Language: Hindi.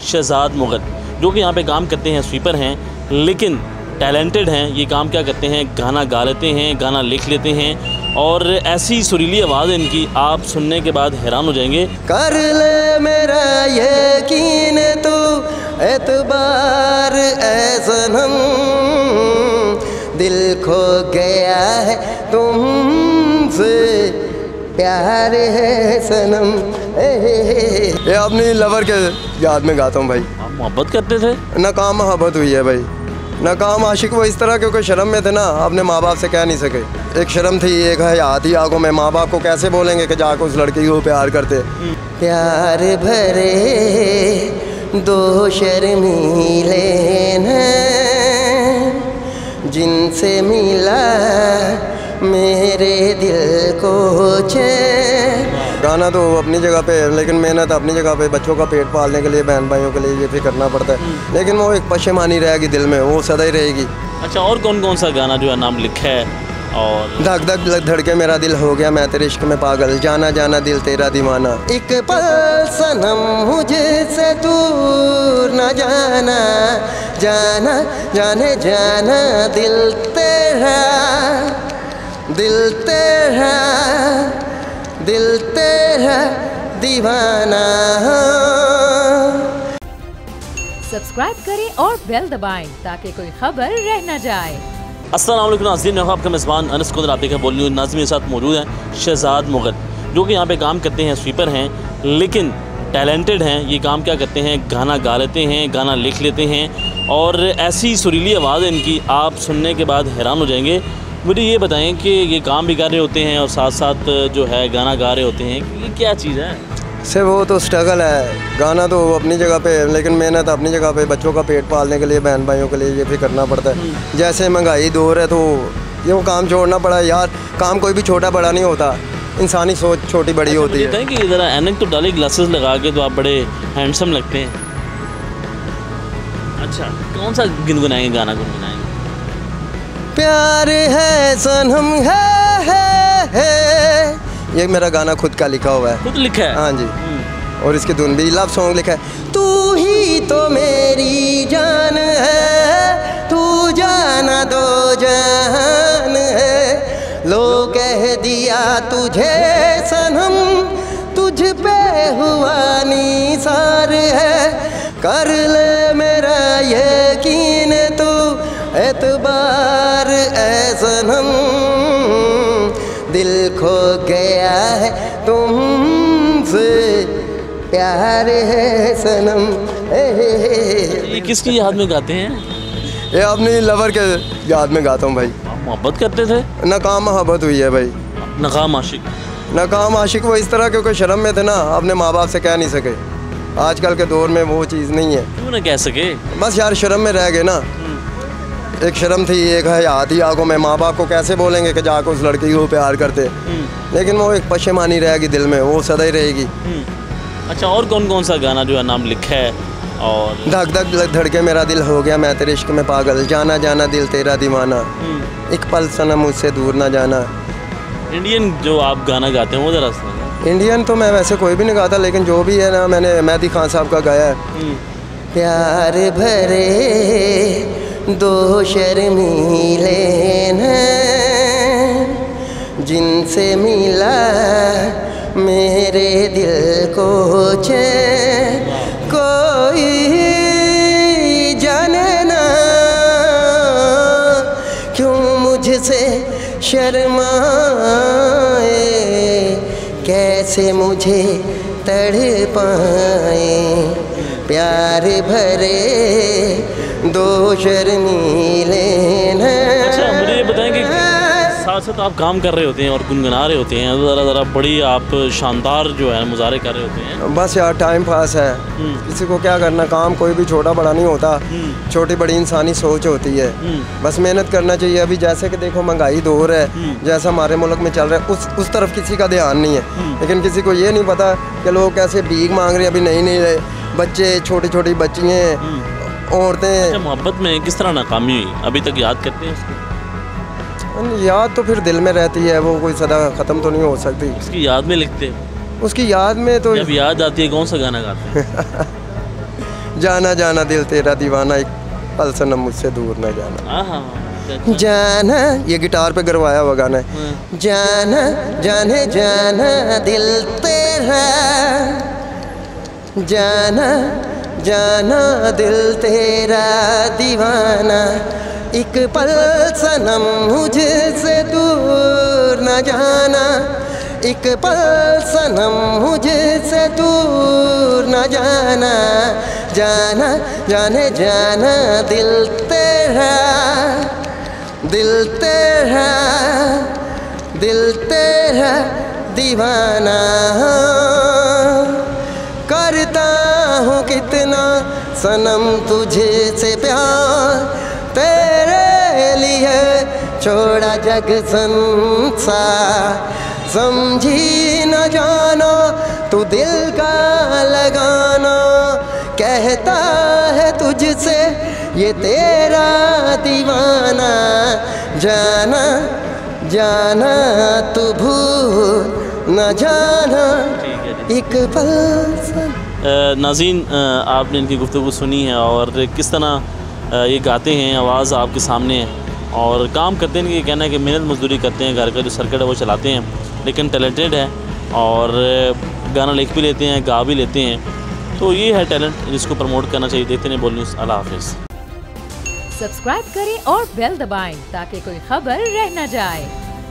शहजाद मुग़ल, जो कि यहाँ पे काम करते हैं, स्वीपर हैं, लेकिन टैलेंटेड हैं। ये काम क्या करते हैं, गाना गा लेते हैं, गाना लिख लेते हैं और ऐसी सुरीली आवाज़ है इनकी, आप सुनने के बाद हैरान हो जाएंगे। कर ले मेरा यकीन तू एतबार ऐ सनम, दिल खो गया है तुमसे प्यार है सनम। ये अपनी लवर के याद में गाता हूँ भाई। आप मोहब्बत करते थे? नाकाम मोहब्बत हुई है भाई, नाकाम आशिक वो इस तरह, क्योंकि शर्म में थे ना, अपने माँ बाप से कह नहीं सके। एक शर्म थी, एक हया थी आंखों में। माँ बाप को कैसे बोलेंगे कि जाकर उस लड़की को प्यार करते। प्यार भरे दो शर्मीले हैं, जिनसे मिला मेरे दिल को चैन। गाना तो अपनी जगह पे है, लेकिन मेहनत अपनी जगह पे, बच्चों का पेट पालने के लिए, बहन भाइयों के लिए ये भी करना पड़ता है। लेकिन वो एक पशेमानी रहेगी दिल में, वो सदा ही रहेगी। अच्छा, और कौन कौन सा गाना जो है नाम लिखा है? और धक धक धड़के मेरा दिल हो गया मैं तेरे इश्क में पागल, जाना जाना दिल तेरा दीवाना, एक पल सनम मुझसे दूर न जाना, जाना जाने जाना दिल तेरा, दिल तेरा, दिल तेरा दीवाना। सब्सक्राइब करें और बेल दबाएं ताकि कोई खबर रह न जाए। अस्सलाम वालेकुम नाज़रीन, मैं आपका मेज़बान अनस कुदर, आप देखकर बोल रही हूँ। नाज़रीन के साथ मौजूद हैं शहजाद मुग़ल, जो कि यहाँ पे काम करते हैं, स्वीपर हैं, लेकिन टैलेंटेड हैं। ये काम क्या करते हैं, गाना गा लेते हैं, गाना लिख लेते हैं और ऐसी सुरीली आवाज़ है इनकी, आप सुनने के बाद हैरान हो जाएंगे। मुझे ये बताएं कि ये काम भी कर रहे होते हैं और साथ साथ जो है गाना गा रहे होते हैं, ये क्या चीज़ है? से वो तो स्ट्रगल है। गाना तो अपनी जगह पे है, लेकिन मेहनत अपनी जगह पे, बच्चों का पेट पालने के लिए, बहन भाइयों के लिए ये भी करना पड़ता है। जैसे महंगाई दौर है तो ये वो काम छोड़ना पड़ा यार। काम कोई भी छोटा बड़ा नहीं होता, इंसानी सोच छोटी बड़ी होती है। कि ज़रा ऐनक तो डाले, ग्लासेस लगा के, तो आप बड़े हैंडसम लगते हैं। अच्छा, कौन सा गुनगुनाएंगे, गाना गुनगुनाएंगे? प्यार है सनम है। ये मेरा गाना खुद का लिखा हुआ है। खुद लिखा है? हाँ जी। और इसकी धुन भी लव सॉन्ग लिखा है। तू ही तो मेरी जान है, तू जाना दो जान है, लो कह दिया तुझे सनम, तुझ पे हुआ निसार है, कर ले मेरा यकीन तू एतबार ऐ सनम, दिल खो गया है तुमसे प्यार है सनम। ये किसकी याद में गाते हैं? ये अपनी लवर के याद में गाता हूँ भाई। आप मोहब्बत करते थे? नाकाम मोहब्बत हुई है भाई। नाकाम आशिक? नाकाम आशिक वो इस तरह, क्योंकि शर्म में थे ना, अपने माँ बाप से कह नहीं सके। आजकल के दौर में वो चीज़ नहीं है। क्यों ना कह सके? बस यार शर्म में रह गए ना। एक शर्म थी, एक हया थी आंखों में। माँ बाप को कैसे बोलेंगे कि जाकर उस लड़की को प्यार करते। लेकिन वो एक पशेमानी रहेगी दिल में, वो सदा ही रहेगी। अच्छा, और कौन कौन सा गाना जो है नाम लिखा है? और धक धक धड़के मेरा दिल हो गया मैं तेरे इश्क में पागल, जाना जाना दिल तेरा दीवाना, एक पल सनम मुझसे दूर ना जाना। इंडियन जो आप गाना गाते हैं वो ज़रा सुनाइए। इंडियन तो मैं वैसे कोई भी नहीं गाता, लेकिन जो भी है ना, मैंने मेहदी खान साहब का गाया है। प्यार भरे दो शर्मीले हैं, जिनसे मिला मेरे दिल को चैन, कोई जाने ना क्यों मुझसे शर्माए, कैसे मुझे तड़पाए, प्यार भरे दो शर्मीले हैं। अच्छा, मुझे ये बताएं कि साथ साथ आप काम कर रहे होते हैं और गुनगुना रहे होते हैं, ज़रा ज़रा बड़ी आप शानदार जो है मुजाहरे कर रहे होते हैं। बस यार टाइम पास है, किसी को क्या करना, काम कोई भी छोटा बड़ा नहीं होता, छोटी बड़ी इंसानी सोच होती है। बस मेहनत करना चाहिए। अभी जैसे कि देखो महंगाई दौर है, जैसा हमारे मुल्क में चल रहा है, उस तरफ किसी का ध्यान नहीं है। लेकिन किसी को ये नहीं पता कि लोग कैसे भीख मांग रहे हैं। अभी नई नई बच्चे, छोटी छोटी बच्चियाँ, औरतें। अच्छा, मोहब्बत में किस तरह नाकामी हुई, अभी तक याद करते हैं उसको? याद तो फिर दिल में रहती है, वो कोई सदा ख़त्म तो नहीं हो सकती। उसकी याद में लिखते हैं? उसकी याद में तो जब याद आती है कौन सा गाना गाते हैं? जाना जाना दिल तेरा दीवाना, एक पल सनम मुझसे दूर न जाना। हाँ, जाना, ये गिटार पे गरवाया हुआ गाना है। जाना जाने जाना दिल तेरा, जाना जाना दिल तेरा दीवाना, एक पल सनम मुझसे दूर न जाना, एक पल सनम मुझसे दूर न जाना, जाना जाने जाना दिल तेरा, दिल तेरा, दिल तेरा दीवाना। करता हूँ कितना सनम तुझे से प्यार, तेरे लिए छोड़ा जग संसार, समझी न जाना तू दिल का लगाना, कहता है तुझसे ये तेरा दीवाना, जाना जाना तू भूल न जाना, एक पल सा। नाज़रीन, आपने इनकी गुफ्तगू सुनी है और किस तरह ये गाते हैं, आवाज़ आपके सामने है और काम करते हैं। ये कहना है कि मेहनत मजदूरी करते हैं, घर का जो सर्किट है वो चलाते हैं, लेकिन टैलेंटेड है और गाना लिख भी लेते हैं, गा भी लेते हैं। तो ये है टैलेंट जिसको प्रमोट करना चाहिए। देखते हैं बोल न्यूज़। अल्लाह हाफ़िज़। सब्सक्राइब करें और बेल दबाएं ताकि कोई खबर रह न जाए।